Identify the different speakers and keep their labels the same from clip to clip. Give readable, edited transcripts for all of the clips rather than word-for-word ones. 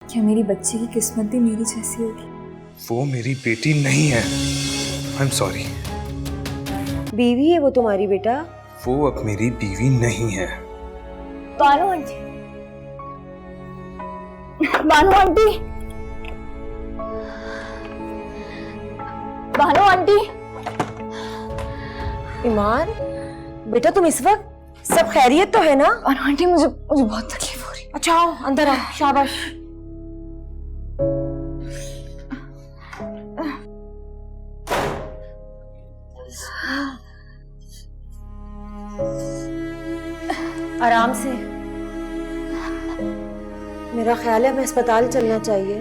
Speaker 1: क्या मेरी बच्ची की किस्मत भी मेरी जैसी होगी?
Speaker 2: वो मेरी बेटी नहीं है। I am sorry.
Speaker 3: बीवी है वो तुम्हारी बेटा?
Speaker 2: वो अब मेरी बीवी नहीं है।
Speaker 1: Bano aunty, Bano aunty, Bano aunty.
Speaker 3: Iman बेटा, तुम इस वक्त सब खैरियत तो है ना?
Speaker 1: बानो आंटी, मुझे बहुत तकलीफ हो रही है।
Speaker 3: अच्छा आओ अंदर आओ, शाबाश। आराम से। मेरा ख्याल है हमें अस्पताल चलना चाहिए।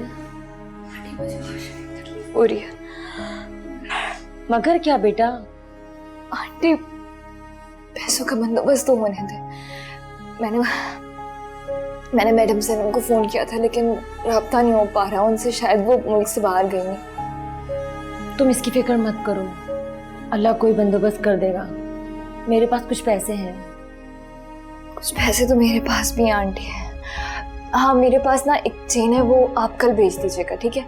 Speaker 1: हो रही है।
Speaker 3: मगर क्या बेटा?
Speaker 1: आंटी, पैसों का बंदोबस्त तो होने दे। मैंने मैडम से उनको फोन किया था, लेकिन राब्ता नहीं हो पा रहा उनसे। शायद वो मुल्क से बाहर गई नहीं।
Speaker 3: तुम इसकी फिक्र मत करो, अल्लाह कोई बंदोबस्त कर देगा। मेरे पास कुछ पैसे हैं।
Speaker 1: कुछ पैसे तो मेरे पास भी हैं आंटी है। हाँ, मेरे पास ना एक चेन है, वो आप कल भेज दीजिएगा, ठीक है?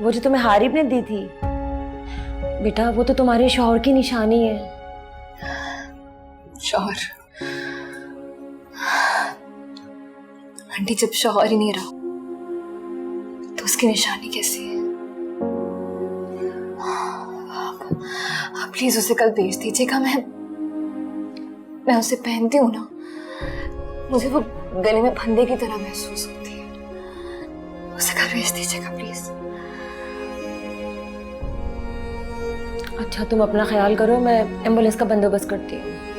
Speaker 3: वो जो तुम्हें हारिब ने दी थी बेटा, वो तो तुम्हारे शौहर की निशानी है।
Speaker 1: शौहर? आंटी, जब शौहर ही नहीं रहा तो उसकी निशानी कैसी है? आप प्लीज उसे कल भेज दीजिएगा। मैं उसे पहनती हूँ ना, मुझे वो गले में फंदे की तरह महसूस होती है। उसे कल भेज दीजिएगा प्लीज।
Speaker 3: अच्छा, तुम अपना ख्याल करो, मैं एम्बुलेंस का बंदोबस्त करती हूँ।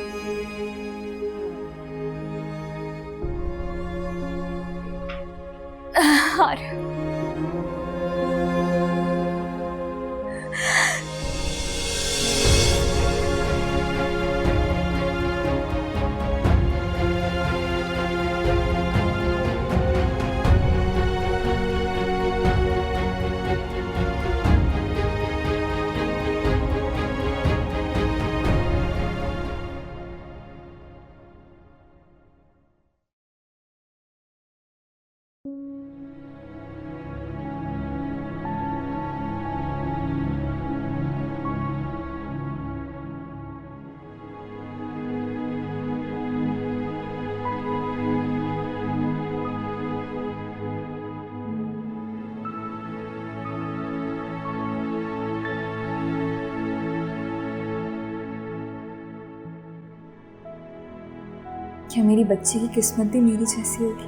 Speaker 1: क्या मेरी बच्ची की किस्मत भी मेरी जैसी होगी?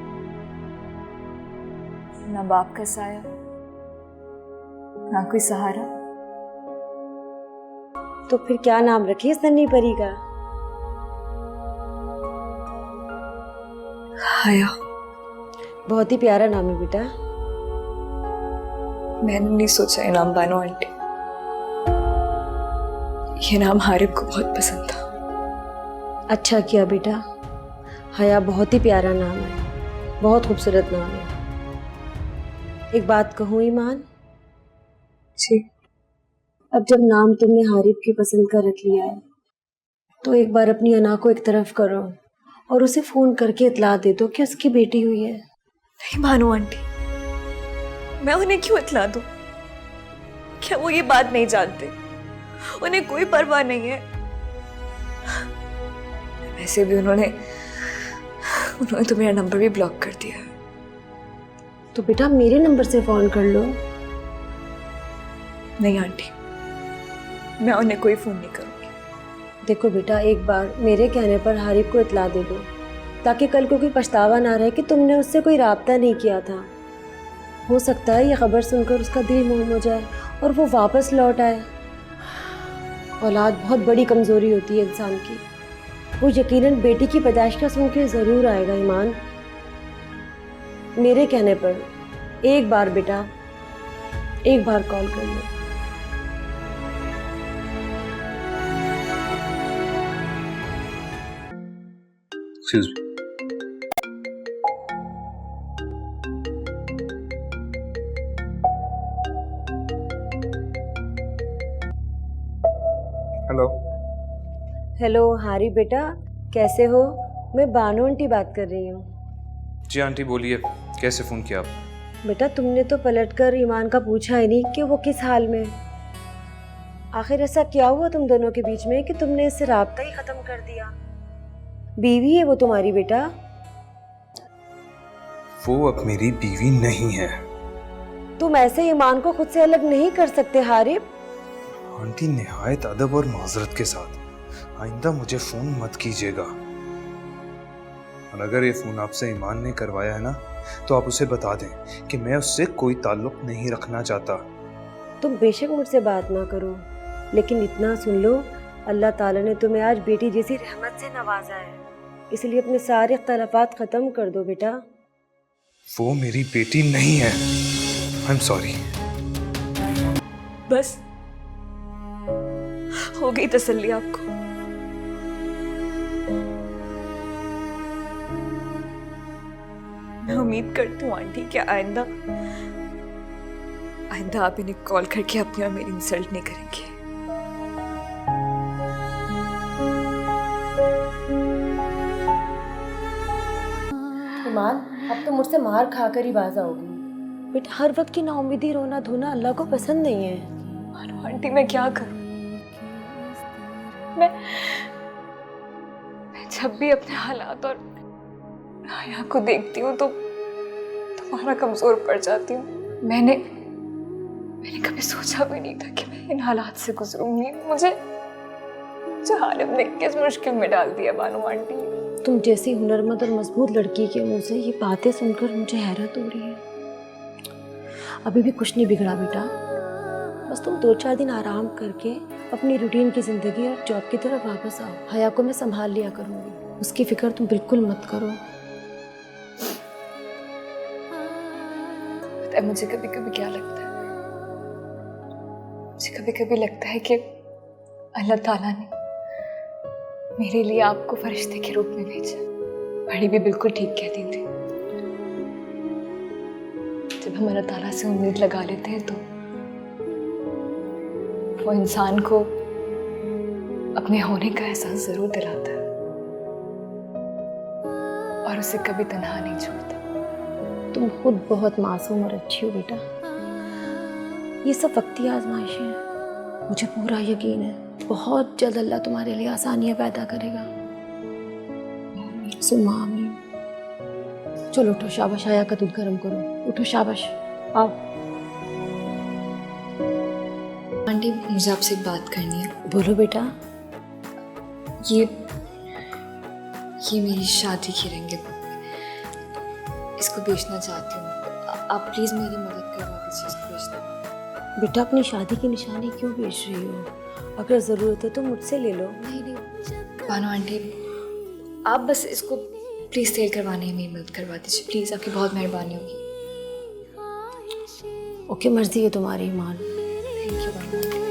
Speaker 1: ना बाप का साया, ना कोई सहारा।
Speaker 3: तो फिर क्या नाम रखिए सन्नी परी का?
Speaker 1: हाया।
Speaker 3: बहुत ही प्यारा नाम है बेटा।
Speaker 1: मैंने नहीं सोचा ये नाम, बानो आंटी। ये नाम हारिब को बहुत पसंद था।
Speaker 3: अच्छा किया बेटा, हया बहुत ही प्यारा नाम है, बहुत खूबसूरत नाम है। एक बात कहूँ ईमान?
Speaker 1: जी।
Speaker 3: अब जब नाम तुमने हारिब की पसंद का रख लिया है, तो एक बार अपनी अना को एक तरफ करो और उसे फोन करके इतला दे दो कि उसकी बेटी हुई है।
Speaker 1: नहीं बानो आंटी, मैं उन्हें क्यों इतला दूं? क्या वो ये बात नहीं जानते? उन्हें कोई परवाह नहीं है। वैसे भी उन्होंने तो मेरा नंबर भी ब्लॉक कर दिया है।
Speaker 3: तो बेटा मेरे नंबर से फोन कर लो।
Speaker 1: नहीं आंटी, मैं उन्हें कोई फोन नहीं करूंगी।
Speaker 3: देखो बेटा, एक बार मेरे कहने पर हारिब को इतला दे दो, ताकि कल को कोई पछतावा ना रहे कि तुमने उससे कोई राब्ता नहीं किया था। हो सकता है ये खबर सुनकर उसका दिल मोम हो जाए और वो वापस लौट आए। औलाद बहुत बड़ी कमजोरी होती है इंसान की। वो यकीनन बेटी की पैदाइश का सुन के जरूर आएगा ईमान। मेरे कहने पर एक बार बेटा, एक बार कॉल कर लो।
Speaker 2: Excuse me. Hello.
Speaker 3: Hello Hari बेटा, कैसे हो? मैं बानो आंटी बात कर रही हूँ।
Speaker 2: जी आंटी बोलिए, कैसे फ़ोन किया आप?
Speaker 3: बेटा तुमने तो पलटकर ईमान का पूछा ही नहीं कि वो किस हाल में है। आखिर ऐसा क्या हुआ तुम दोनों के बीच में कि तुमने इससे राब्ता ही खत्म कर दिया? बीवी है वो तुम्हारी बेटा।
Speaker 2: वो अब मेरी बीवी नहीं है।
Speaker 3: तुम ऐसे ईमान को खुद से अलग नहीं कर सकते हारिब।
Speaker 2: आंटी निहायत अदब और माजरत के साथ, आइंदा मुझे फोन मत कीजिएगा। और अगर ये फोन आपसे ईमान ने करवाया है ना, तो आप उसे बता दें कि मैं उससे कोई ताल्लुक नहीं रखना चाहता।
Speaker 3: तुम बेशक मुझसे बात ना करो, लेकिन इतना सुन लो, अल्लाह ताला ने तुम्हें आज बेटी जैसी रहमत से नवाजा है, इसलिए अपने सारे इख्तलाफात खत्म कर दो बेटा।
Speaker 2: वो मेरी बेटी नहीं है। I am sorry.
Speaker 1: बस हो गई तसल्ली आपको? मैं उम्मीद करती हूँ आंटी कि आइंदा आप इन्हें कॉल करके अपनी और मेरी इंसल्ट नहीं करेंगे।
Speaker 3: ईमान, अब तो मुझसे मार खाकर ही बाज आओगी। बेटा हर वक्त की नाउम्मीदी रोना धोना अल्लाह को पसंद नहीं है।
Speaker 1: आंटी मैं क्या करूं? मैं जब भी अपने हालात और हया को देखती हूँ तो तुम्हारा कमजोर पड़ जाती हूँ। मैंने कभी सोचा भी नहीं था कि मैं इन हालात से गुजरूंगी। मुझे हारिब ने किस मुश्किल में डाल दिया बानो आंटी।
Speaker 3: तुम जैसी हुनरमंद और मजबूत लड़की के मुंह से ये बातें सुनकर मुझे हैरत हो रही है। अभी भी कुछ नहीं बिगड़ा बेटा, बस तुम 2-4 दिन आराम करके अपनी रूटीन की जिंदगी और जॉब की तरफ वापस आओ। हया को मैं संभाल लिया करूंगी, उसकी फिक्र तुम बिल्कुल मत करो।
Speaker 1: पता है मुझे कभी कभी क्या लगता है, मुझे कभी कभी लगता है कि अल्लाह ताला ने मेरे लिए आपको फरिश्ते के रूप में भेजा। बड़ी भी बिल्कुल ठीक कहती थी, जब हम अल्लाह ताला से उम्मीद लगा लेते हैं तो वो इंसान को अपने होने का एहसास जरूर दिलाता है और उसे कभी तन्हा नहीं छोड़ता।
Speaker 3: तुम खुद बहुत मासूम और अच्छी हो बेटा। ये सब वक्ती आजमाइशें हैं, मुझे पूरा यकीन है बहुत जल्द अल्लाह तुम्हारे लिए आसानियां पैदा करेगा। सुम्मा आमीन। चलो उठो, शाबाश, हया का दूध गर्म करो। उठो शाबाश, आओ।
Speaker 1: आंटी मुझे आपसे एक बात करनी है।
Speaker 3: बोलो बेटा।
Speaker 1: ये मेरी शादी की रिंग है, इसको बेचना चाहती हूँ। आप प्लीज़ मेरी मदद करवा दीजिए इसको बेचना।
Speaker 3: बेटा अपनी शादी की निशानी क्यों बेच रही हो? अगर ज़रूरत है तो मुझसे ले लो।
Speaker 1: नहीं बानो आंटी, आप बस इसको प्लीज़ सेल करवाने में मदद करवा दीजिए प्लीज़, आपकी बहुत मेहरबानी होगी।
Speaker 3: ओके, मर्जी है तुम्हारी Iman.
Speaker 1: Thank you Bano aunty.